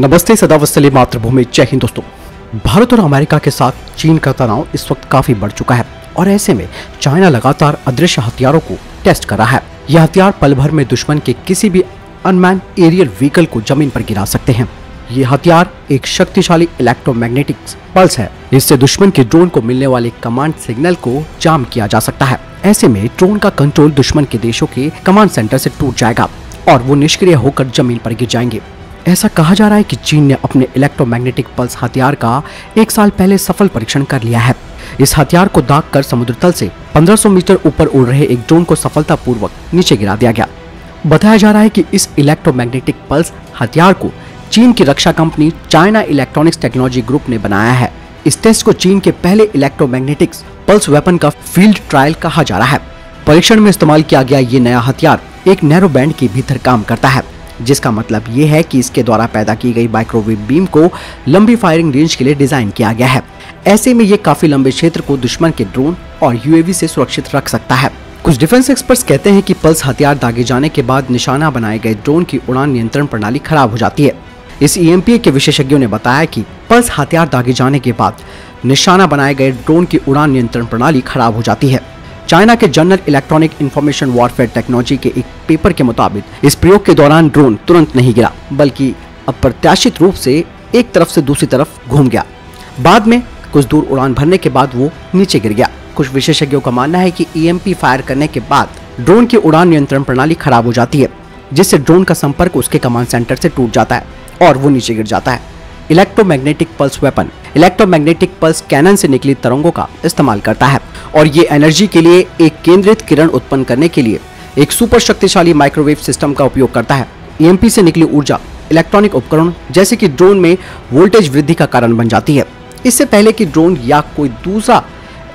नमस्ते, सदावत्सली मातृभूमि, जय हिंद। दोस्तों, भारत और अमेरिका के साथ चीन का तनाव इस वक्त काफी बढ़ चुका है और ऐसे में चाइना लगातार अदृश्य हथियारों को टेस्ट कर रहा है। यह हथियार पल भर में दुश्मन के किसी भी अनमैन्ड एरियल व्हीकल को जमीन पर गिरा सकते हैं। ये हथियार एक शक्तिशाली इलेक्ट्रोमैग्नेटिक पल्स है। इससे दुश्मन के ड्रोन को मिलने वाले कमांड सिग्नल को जाम किया जा सकता है। ऐसे में ड्रोन का कंट्रोल दुश्मन के देशों के कमांड सेंटर से टूट जाएगा और वो निष्क्रिय होकर जमीन पर गिर जाएंगे। ऐसा कहा जा रहा है कि चीन ने अपने इलेक्ट्रोमैग्नेटिक पल्स हथियार का 1 साल पहले सफल परीक्षण कर लिया है। इस हथियार को दागकर समुद्र तल से 1500 मीटर ऊपर उड़ रहे एक ड्रोन को सफलतापूर्वक नीचे गिरा दिया गया। बताया जा रहा है कि इस इलेक्ट्रोमैग्नेटिक पल्स हथियार को चीन की रक्षा company China electronics technology group ने बनाया है। इस टेस्ट को चीन के पहले इलेक्ट्रोमैग्नेटिक पल्स वेपन का फील्ड ट्रायल कहा जा रहा है। परीक्षण में इस्तेमाल किया गया ये नया हथियार एक नैरो बैंड के भीतर काम करता है, जिसका मतलब ये है कि इसके द्वारा पैदा की गई माइक्रोवेव बीम को लंबी फायरिंग रेंज के लिए डिजाइन किया गया है। ऐसे में ये काफी लंबे क्षेत्र को दुश्मन के ड्रोन और यूएवी से सुरक्षित रख सकता है। कुछ डिफेंस एक्सपर्ट्स कहते हैं कि पल्स हथियार दागे जाने के बाद निशाना बनाए गए ड्रोन की उड़ान नियंत्रण प्रणाली खराब हो जाती है। इस ईएमपी के विशेषज्ञों ने बताया कि पल्स हथियार दागे जाने के बाद निशाना बनाए गए ड्रोन की उड़ान नियंत्रण प्रणाली खराब हो जाती है। चाइना के journal electronic information warfare technology के एक पेपर के मुताबिक इस प्रयोग के दौरान ड्रोन तुरंत नहीं गिरा, बल्कि अप्रत्याशित रूप से एक तरफ से दूसरी तरफ घूम गया। बाद में कुछ दूर उड़ान भरने के बाद वो नीचे गिर गया। कुछ विशेषज्ञों का मानना है कि ईएमपी फायर करने के बाद ड्रोन की उड़ान नियंत्रण प्रणाली खराब हो जाती है, जिससे ड्रोन का संपर्क उसके कमांड सेंटर से टूट जाता है और वो नीचे गिर जाता है। Electromagnetic pulse weapon electromagnetic pulse cannon से निकली तरंगों का इस्तेमाल करता है और ये एनर्जी के लिए एक केंद्रित किरण उत्पन्न करने के लिए एक सुपर शक्तिशाली माइक्रोवेव सिस्टम का उपयोग करता है। ईएमपी से निकली ऊर्जा इलेक्ट्रॉनिक उपकरण जैसे कि ड्रोन में वोल्टेज वृद्धि का कारण बन जाती है। इससे पहले कि ड्रोन या कोई दूसरा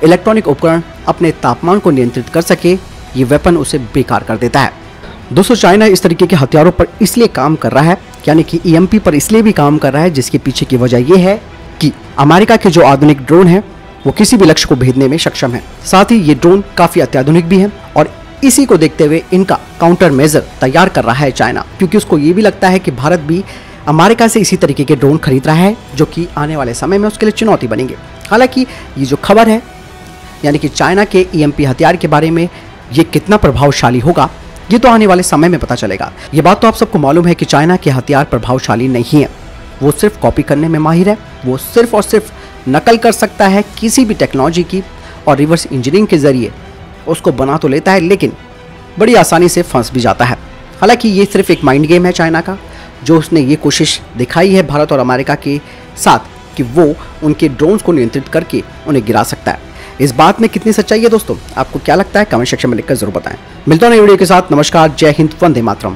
इलेक्ट्रॉनिक उपकरण अपने तापमान को नियंत्रित कर सके, ये वेपन उसे बेकार कर देता है। दोस्तों, चाइना इस तरीके के हथियारों पर इसलिए काम कर रहा है, यानी कि ईएमपी पर इसलिए भी काम कर रहा है, जिसके पीछे की वजह यह है कि अमेरिका के जो आधुनिक ड्रोन हैं वो किसी भी लक्ष्य को भेदने में सक्षम है। साथ ही ये ड्रोन काफी अत्याधुनिक भी हैं और इसी को देखते हुए इनका काउंटर मेजर तैयार कर रहा है चाइना, क्योंकि उसको ये भी लगता है कि भारत भी अमेरिका से इसी तरीके के ड्रोन खरीद रहा है, जो कि आने वाले समय में उसके लिए चुनौती बनेंगे। हालांकि ये जो खबर है, यानी कि चाइना के ईएमपी हथियार के बारे में ये कितना प्रभावशाली होगा, ये तो आने वाले समय में पता चलेगा। ये बात तो आप सबको मालूम है कि चाइना के हथियार प्रभावशाली नहीं है, वो सिर्फ कॉपी करने में माहिर है। वो सिर्फ और सिर्फ नकल कर सकता है किसी भी टेक्नोलॉजी की और रिवर्स इंजीनियरिंग के जरिए उसको बना तो लेता है, लेकिन बड़ी आसानी से फंस भी जाता है। हालांकि ये सिर्फ एक माइंड गेम है चाइना का, जो उसने ये कोशिश दिखाई है भारत और अमेरिका के साथ कि वो उनके ड्रोन्स को नियंत्रित करके उन्हें गिरा सकता है। इस बात में कितनी सच्चाई है दोस्तों, आपको क्या लगता है? कमेंट सेक्शन में लिखकर जरूर बताएं। मिलता हूं नई वीडियो के साथ। नमस्कार, जय हिंद, वंदे मातरम।